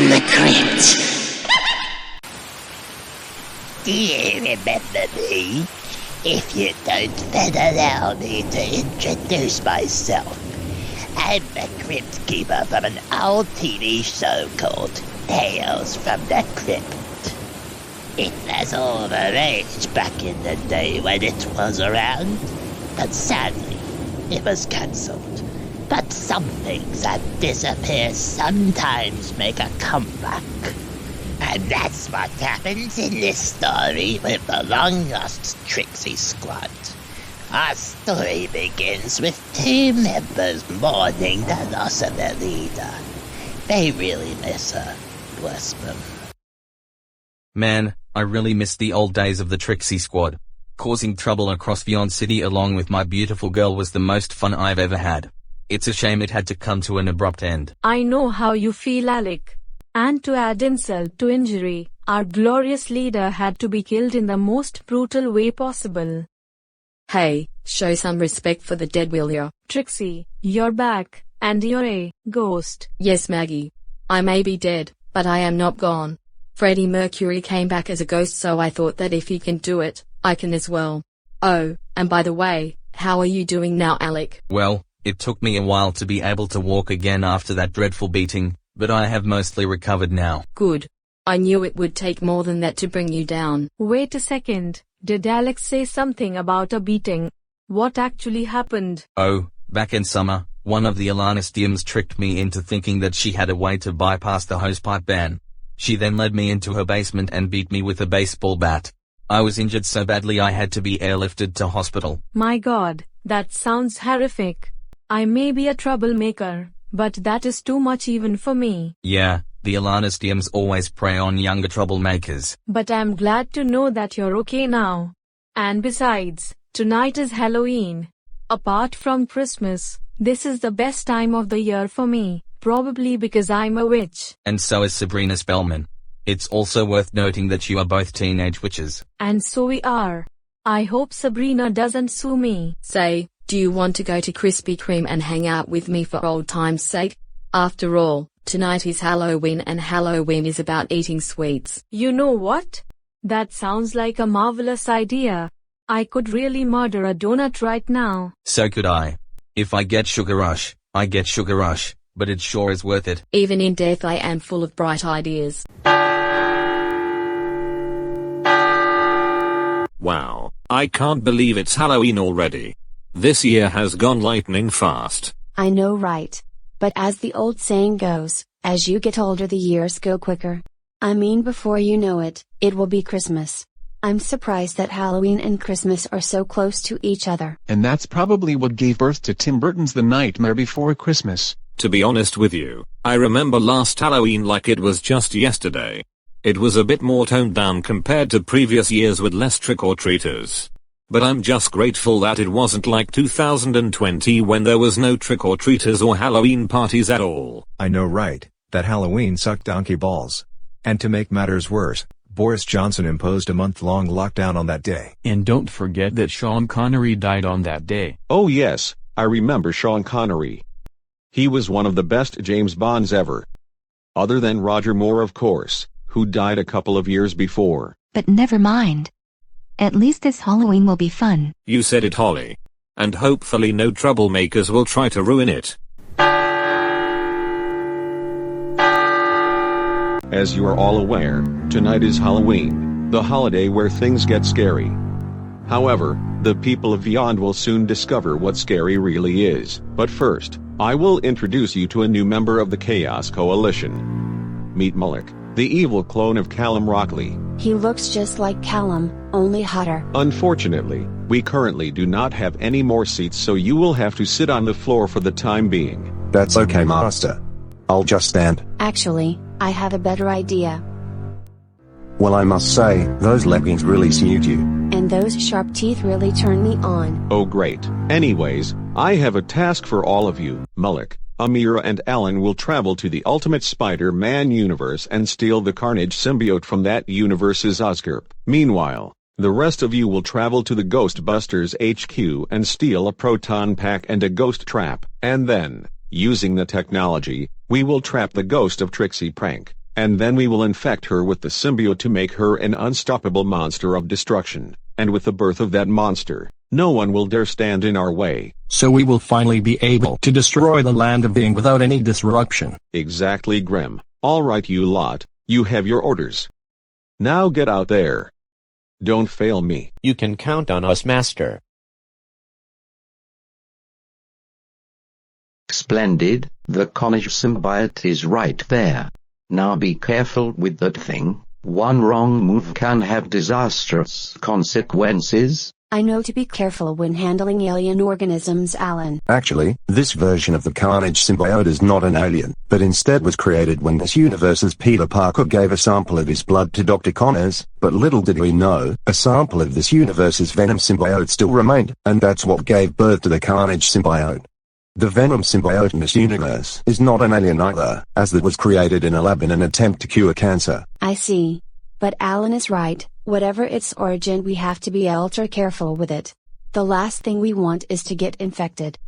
from the crypt. Do you remember me? If you don't, then allow me to introduce myself. I'm the crypt keeper from an old TV show called Tales from the Crypt. It was all the rage back in the day when it was around, but sadly, it was cancelled. But some things that disappear sometimes make a comeback. And that's what happens in this story with the long-lost Trixie Squad. Our story begins with 2 members mourning the loss of their leader. They really miss her, bless them. Man, I really miss the old days of the Trixie Squad. Causing trouble across Beyond City along with my beautiful girl was the most fun I've ever had. It's a shame it had to come to an abrupt end. I know how you feel, Alec. And to add insult to injury, our glorious leader had to be killed in the most brutal way possible. Hey, show some respect for the dead, will ya? Trixie, you're back, and you're a ghost. Yes, Maggie. I may be dead, but I am not gone. Freddie Mercury came back as a ghost, so I thought that if he can do it, I can as well. Oh, and by the way, how are you doing now, Alec? Well, it took me a while to be able to walk again after that dreadful beating, but I have mostly recovered now. Good. I knew it would take more than that to bring you down. Wait a second. Did Alex say something about a beating? What actually happened? Oh, back in summer, one of the Alanistiums tricked me into thinking that she had a way to bypass the hosepipe ban. She then led me into her basement and beat me with a baseball bat. I was injured so badly I had to be airlifted to hospital. My God, that sounds horrific. I may be a troublemaker, but that is too much even for me. Yeah, the Alanistiums always prey on younger troublemakers. But I'm glad to know that you're okay now. And besides, tonight is Halloween. Apart from Christmas, this is the best time of the year for me, probably because I'm a witch. And so is Sabrina Spellman. It's also worth noting that you are both teenage witches. And so we are. I hope Sabrina doesn't sue me. Say, do you want to go to Krispy Kreme and hang out with me for old time's sake? After all, tonight is Halloween and Halloween is about eating sweets. You know what? That sounds like a marvelous idea. I could really murder a donut right now. So could I. If I get sugar rush, I get sugar rush, but it sure is worth it. Even in death I am full of bright ideas. Wow, I can't believe it's Halloween already. This year has gone lightning fast. I know, right? But as the old saying goes, as you get older the years go quicker. I mean, before you know it, it will be Christmas. I'm surprised that Halloween and Christmas are so close to each other. And that's probably what gave birth to Tim Burton's The Nightmare Before Christmas. To be honest with you, I remember last Halloween like it was just yesterday. It was a bit more toned down compared to previous years with less trick-or-treaters. But I'm just grateful that it wasn't like 2020 when there was no trick-or-treaters or Halloween parties at all. I know, right? That Halloween sucked donkey balls. And to make matters worse, Boris Johnson imposed a month-long lockdown on that day. And don't forget that Sean Connery died on that day. Oh yes, I remember Sean Connery. He was one of the best James Bonds ever. Other than Roger Moore, of course, who died a couple of years before. But never mind. At least this Halloween will be fun. You said it, Holly. And hopefully no troublemakers will try to ruin it. As you are all aware, tonight is Halloween, the holiday where things get scary. However, the people of Beyond will soon discover what scary really is. But first, I will introduce you to a new member of the Chaos Coalition. Meet Mullock, the evil clone of Callum Rockley. He looks just like Callum, only hotter. Unfortunately, we currently do not have any more seats, so you will have to sit on the floor for the time being. That's okay, Master. I'll just stand. Actually, I have a better idea. Well, I must say, those leggings really suit you. And those sharp teeth really turn me on. Oh great. Anyways, I have a task for all of you. Mullock, Amiira and Alan will travel to the Ultimate Spider-Man universe and steal the Carnage symbiote from that universe's Oscorp. Meanwhile, the rest of you will travel to the Ghostbusters HQ and steal a proton pack and a ghost trap. And then, using the technology, we will trap the ghost of Trixie Prank. and then we will infect her with the symbiote to make her an unstoppable monster of destruction, and with the birth of that monster, no one will dare stand in our way. So we will finally be able to destroy the land of being without any disruption. Exactly, Grim. All right, you lot, you have your orders. Now get out there. Don't fail me. You can count on us, Master. Splendid, the Carnage symbiote is right there. Now be careful with that thing, one wrong move can have disastrous consequences. I know to be careful when handling alien organisms, Alan. Actually, this version of the Carnage symbiote is not an alien, but instead was created when this universe's Peter Parker gave a sample of his blood to Dr. Connors, but little did we know, a sample of this universe's Venom symbiote still remained, and that's what gave birth to the Carnage symbiote. The Venom symbiote in this universe is not an alien either, as it was created in a lab in an attempt to cure cancer. I see. But Alan is right, whatever its origin we have to be ultra careful with it. The last thing we want is to get infected.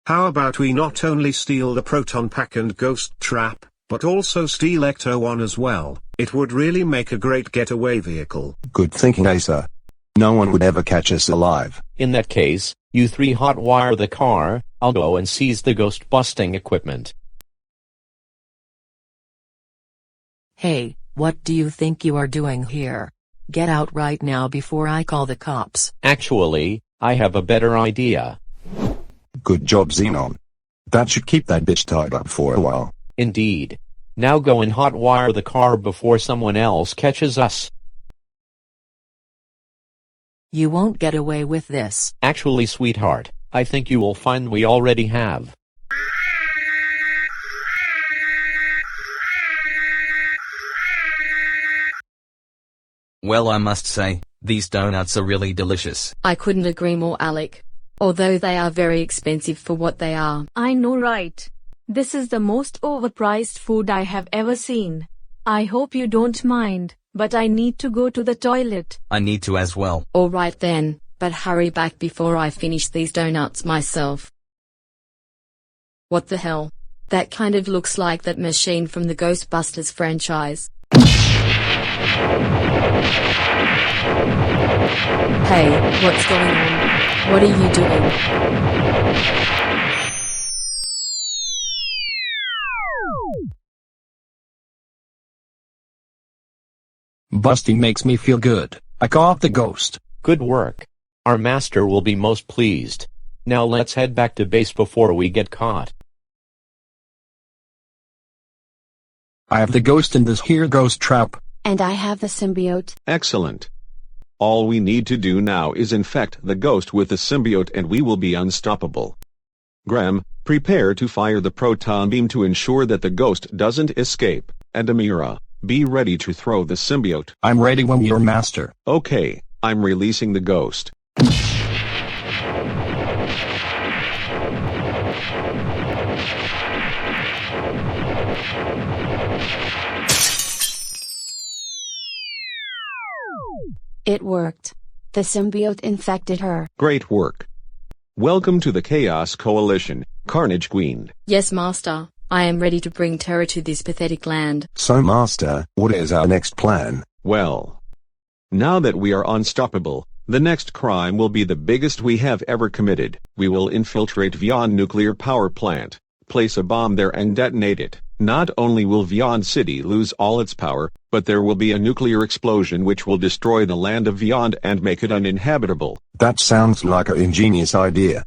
How about we not only steal the proton pack and ghost trap, but also steal Ecto-1 as well? It would really make a great getaway vehicle. Good thinking, Asa. No one would ever catch us alive. In that case, you three hotwire the car, I'll go and seize the ghost-busting equipment. Hey, what do you think you are doing here? Get out right now before I call the cops. Actually, I have a better idea. Good job, Xenon. That should keep that bitch tied up for a while. Indeed. Now go and hotwire the car before someone else catches us. You won't get away with this. Actually, sweetheart, I think you will find we already have. Well, I must say, these donuts are really delicious. I couldn't agree more, Alec. Although they are very expensive for what they are. I know, right? This is the most overpriced food I have ever seen. I hope you don't mind, but I need to go to the toilet. I need to as well. Alright then, but hurry back before I finish these donuts myself. What the hell? That kind of looks like that machine from the Ghostbusters franchise. Hey, what's going on? What are you doing? Busting makes me feel good. I caught the ghost. Good work. Our master will be most pleased. Now let's head back to base before we get caught. I have the ghost in this here ghost trap. And I have the symbiote. Excellent. All we need to do now is infect the ghost with the symbiote and we will be unstoppable. Graham, prepare to fire the proton beam to ensure that the ghost doesn't escape, and Amiira, be ready to throw the symbiote. I'm ready when you're master. Okay, I'm releasing the ghost. It worked. The symbiote infected her. Great work. Welcome to the Chaos Coalition, Carnage Queen. Yes, Master. I am ready to bring terror to this pathetic land. So, Master, what is our next plan? Well, now that we are unstoppable, the next crime will be the biggest we have ever committed. We will infiltrate Vyond nuclear power plant, place a bomb there and detonate it. Not only will Vyond City lose all its power, but there will be a nuclear explosion which will destroy the land of Vyond and make it uninhabitable. That sounds like an ingenious idea.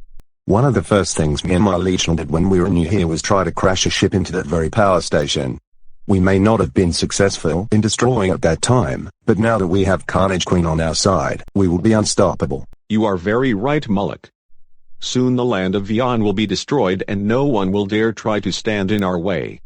One of the first things me and my legion did when we were new here was try to crash a ship into that very power station. We may not have been successful in destroying at that time, but now that we have Carnage Queen on our side, we will be unstoppable. You are very right, Mullock. Soon the land of Vyond will be destroyed and no one will dare try to stand in our way.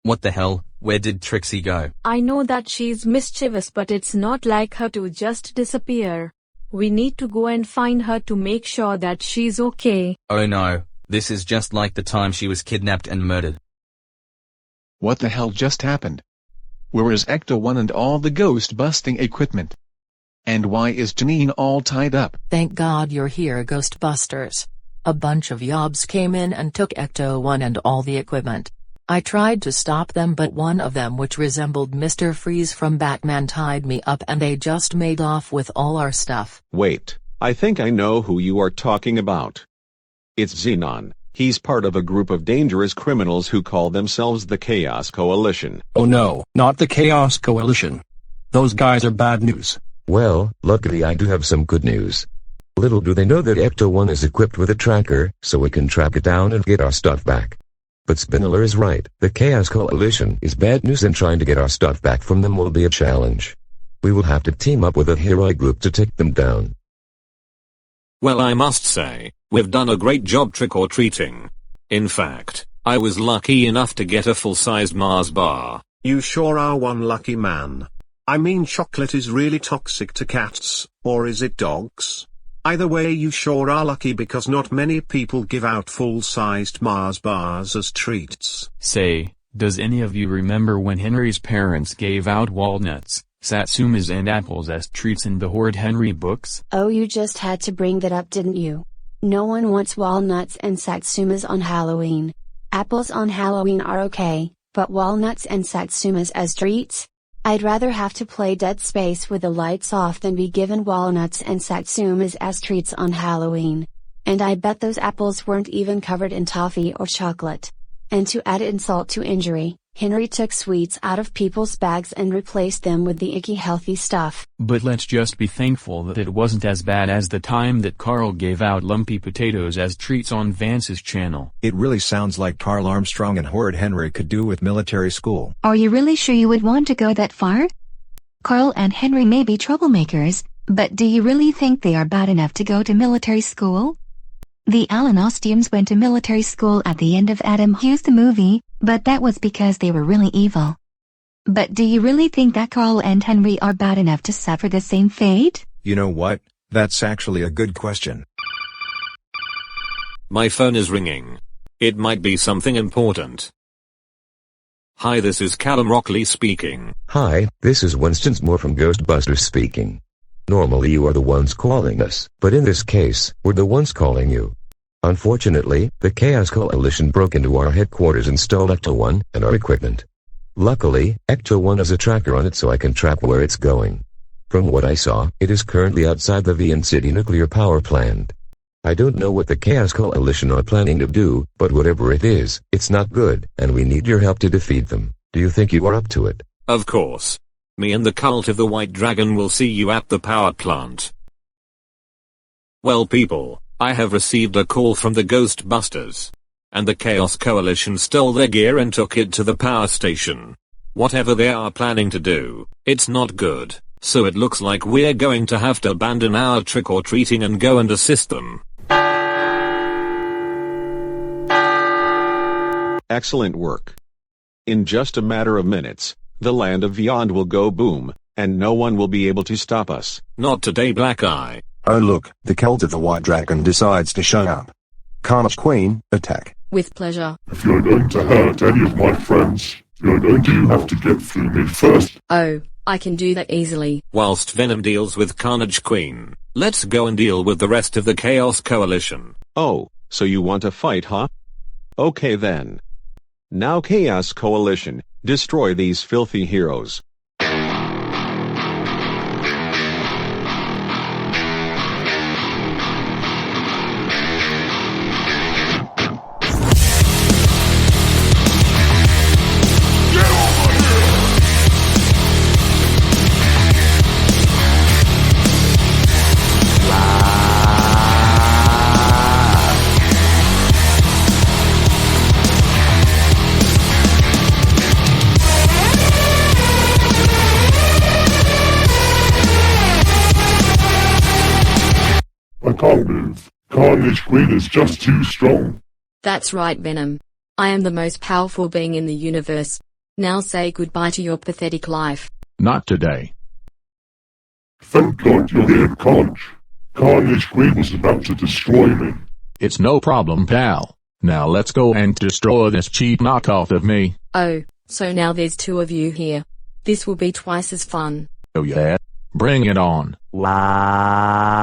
What the hell? Where did Trixie go? I know that she's mischievous, but it's not like her to just disappear. We need to go and find her to make sure that she's okay. Oh no, this is just like the time she was kidnapped and murdered. What the hell just happened? Where is Ecto-1 and all the ghost-busting equipment? And why is Janine all tied up? Thank God you're here, Ghostbusters. A bunch of yobs came in and took Ecto-1 and all the equipment. I tried to stop them, but one of them, which resembled Mr. Freeze from Batman, tied me up and they just made off with all our stuff. Wait, I think I know who you are talking about. It's Xenon. He's part of a group of dangerous criminals who call themselves the Chaos Coalition. Oh no, not the Chaos Coalition. Those guys are bad news. Well, luckily I do have some good news. Little do they know that Ecto-1 is equipped with a tracker, so we can track it down and get our stuff back. But Spinner is right, the Chaos Coalition is bad news, and trying to get our stuff back from them will be a challenge. We will have to team up with a hero group to take them down. Well, I must say, we've done a great job trick-or-treating. In fact, I was lucky enough to get a full-sized Mars bar. You sure are one lucky man. I mean, chocolate is really toxic to cats, or is it dogs? Either way, you sure are lucky, because not many people give out full-sized Mars bars as treats. Say, does any of you remember when Henry's parents gave out walnuts, satsumas and apples as treats in the Horrid Henry books? Oh, you just had to bring that up, didn't you? No one wants walnuts and satsumas on Halloween. Apples on Halloween are okay, but walnuts and satsumas as treats? I'd rather have to play Dead Space with the lights off than be given walnuts and satsumas as treats on Halloween. And I bet those apples weren't even covered in toffee or chocolate. And to add insult to injury, Henry took sweets out of people's bags and replaced them with the icky healthy stuff. But let's just be thankful that it wasn't as bad as the time that Carl gave out lumpy potatoes as treats on Vance's channel. It really sounds like Carl Armstrong and Horrid Henry could do with military school. Are you really sure you would want to go that far? Carl and Henry may be troublemakers, but do you really think they are bad enough to go to military school? The Alanostiums went to military school at the end of Adam Hughes the movie, but that was because they were really evil. But do you really think that Carl and Henry are bad enough to suffer the same fate? You know what? That's actually a good question. My phone is ringing. It might be something important. Hi, this is Callum Rockley speaking. Hi, this is Winston Moore from Ghostbusters speaking. Normally you are the ones calling us, but in this case, we're the ones calling you. Unfortunately, the Chaos Coalition broke into our headquarters and stole Ecto-1 and our equipment. Luckily, Ecto-1 has a tracker on it, so I can track where it's going. From what I saw, it is currently outside the VN City nuclear power plant. I don't know what the Chaos Coalition are planning to do, but whatever it is, it's not good, and we need your help to defeat them. Do you think you are up to it? Of course. Me and the Cult of the White Dragon will see you at the power plant. Well, people, I have received a call from the Ghostbusters. And the Chaos Coalition stole their gear and took it to the power station. Whatever they are planning to do, it's not good, so it looks like we're going to have to abandon our trick-or-treating and go and assist them. Excellent work. In just a matter of minutes, the land of beyond will go boom, and no one will be able to stop us. Not today, Black Eye. Oh look, the Cult of the White Dragon decides to show up. Carnage Queen, attack. With pleasure. If you're going to hurt any of my friends, you're going to have to get through me first. Oh, I can do that easily. Whilst Venom deals with Carnage Queen, let's go and deal with the rest of the Chaos Coalition. Oh, so you want to fight, huh? Okay then. Now Chaos Coalition, destroy these filthy heroes. I can't move. Carnage Queen is just too strong. That's right, Venom. I am the most powerful being in the universe. Now say goodbye to your pathetic life. Not today. Thank God you're here, Conch. Carnage Queen was about to destroy me. It's no problem, pal. Now let's go and destroy this cheap knockoff of me. Oh, So now there's two of you here. This will be twice as fun. Oh yeah? Bring it on. Wow.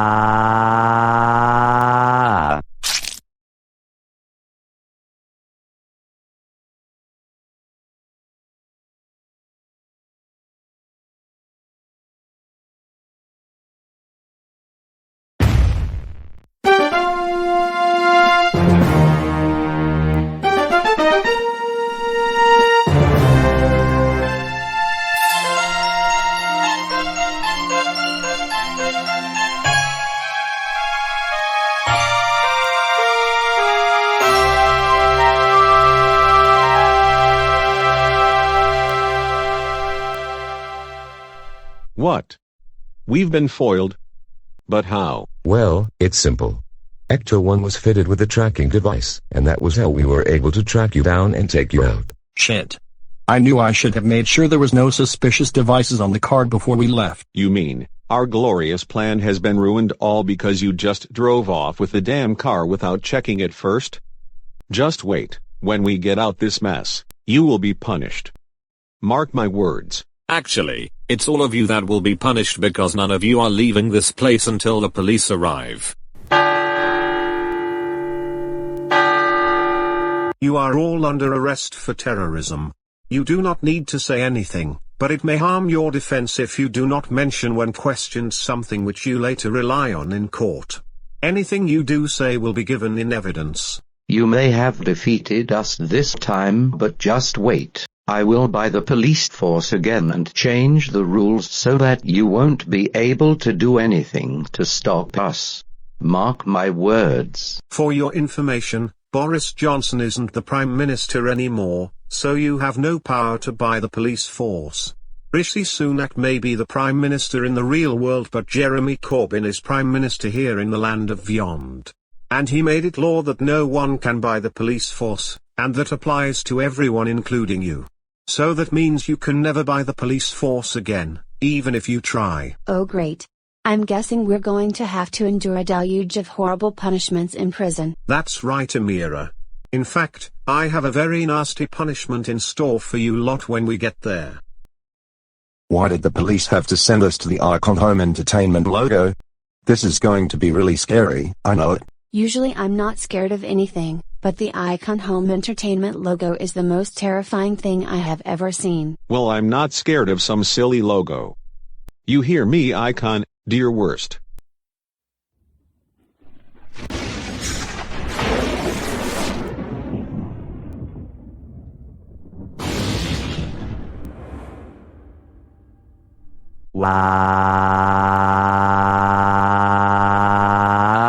What? We've been foiled? But how? Well, it's simple. Ecto-1 was fitted with a tracking device, and that was how we were able to track you down and take you out. Shit. I knew I should have made sure there was no suspicious devices on the card before we left. You mean, our glorious plan has been ruined all because you just drove off with the damn car without checking it first? Just wait, when we get out this mess, you will be punished. Mark my words. Actually, it's all of you that will be punished because none of you are leaving this place until the police arrive. You are all under arrest for terrorism. You do not need to say anything, but it may harm your defense if you do not mention when questioned something which you later rely on in court. Anything you do say will be given in evidence. You may have defeated us this time, but just wait. I will buy the police force again and change the rules so that you won't be able to do anything to stop us. Mark my words. For your information, Boris Johnson isn't the Prime Minister anymore, so you have no power to buy the police force. Rishi Sunak may be the Prime Minister in the real world, but Jeremy Corbyn is Prime Minister here in the land of Beyond. And he made it law that no one can buy the police force, and that applies to everyone including you. So that means you can never buy the police force again, even if you try. Oh great. I'm guessing we're going to have to endure a deluge of horrible punishments in prison. That's right, Amiira. In fact, I have a very nasty punishment in store for you lot when we get there. Why did the police have to send us to the Icon Home Entertainment logo? This is going to be really scary, I know it. Usually I'm not scared of anything, but the Icon Home Entertainment logo is the most terrifying thing I have ever seen. Well, I'm not scared of some silly logo. You hear me, Icon, dear worst.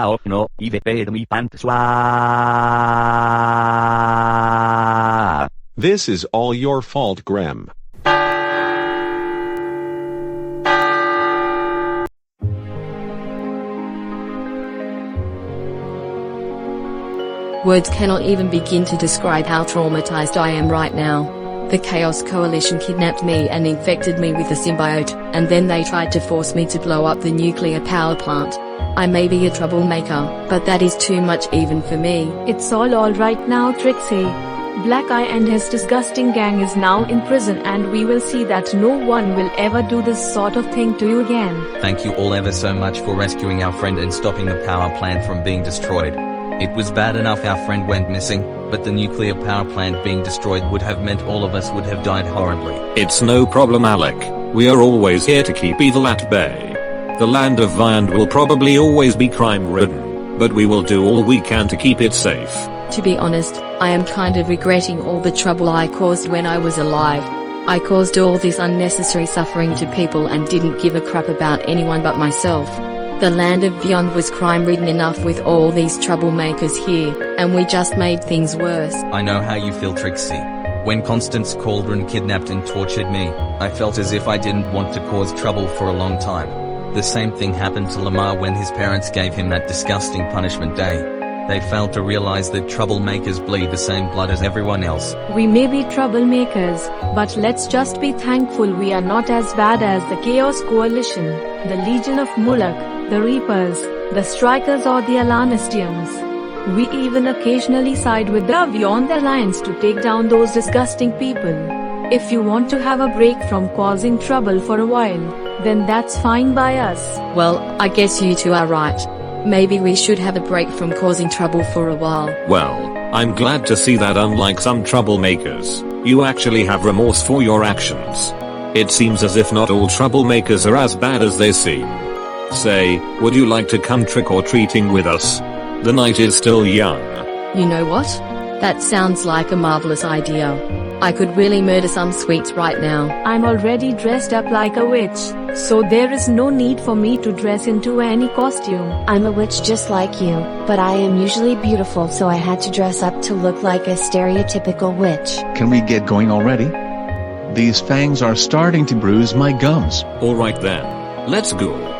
Wow, no, I vedo mi pantswa. This is all your fault, Grem. Words cannot even begin to describe how traumatized I am right now. The Chaos Coalition kidnapped me and infected me with the symbiote, and then they tried to force me to blow up the nuclear power plant. I may be a troublemaker, but that is too much even for me. It's all alright now, Trixie. Black Eye and his disgusting gang is now in prison, and we will see that no one will ever do this sort of thing to you again. Thank you all ever so much for rescuing our friend and stopping the power plant from being destroyed. It was bad enough our friend went missing, but the nuclear power plant being destroyed would have meant all of us would have died horribly. It's no problem, Alec. We are always here to keep evil at bay. The land of Viand will probably always be crime-ridden, but we will do all we can to keep it safe. To be honest, I am kind of regretting all the trouble I caused when I was alive. I caused all this unnecessary suffering to people and didn't give a crap about anyone but myself. The land of Beyond was crime-ridden enough with all these troublemakers here, and we just made things worse. I know how you feel, Trixie. When Constance Cauldron kidnapped and tortured me, I felt as if I didn't want to cause trouble for a long time. The same thing happened to Lamar when his parents gave him that disgusting punishment day. They failed to realize that troublemakers bleed the same blood as everyone else. We may be troublemakers, but let's just be thankful we are not as bad as the Chaos Coalition, the Legion of Mulak, the Reapers, the Strikers or the Alanistiums. We even occasionally side with the Beyond Alliance to take down those disgusting people. If you want to have a break from causing trouble for a while, then that's fine by us. Well, I guess you two are right. Maybe we should have a break from causing trouble for a while. Well, I'm glad to see that unlike some troublemakers, you actually have remorse for your actions. It seems as if not all troublemakers are as bad as they seem. Say, would you like to come trick-or-treating with us? The night is still young. You know what? That sounds like a marvelous idea. I could really murder some sweets right now. I'm already dressed up like a witch, so there is no need for me to dress into any costume. I'm a witch just like you, but I am usually beautiful, so I had to dress up to look like a stereotypical witch. Can we get going already? These fangs are starting to bruise my gums. Alright then. Let's go.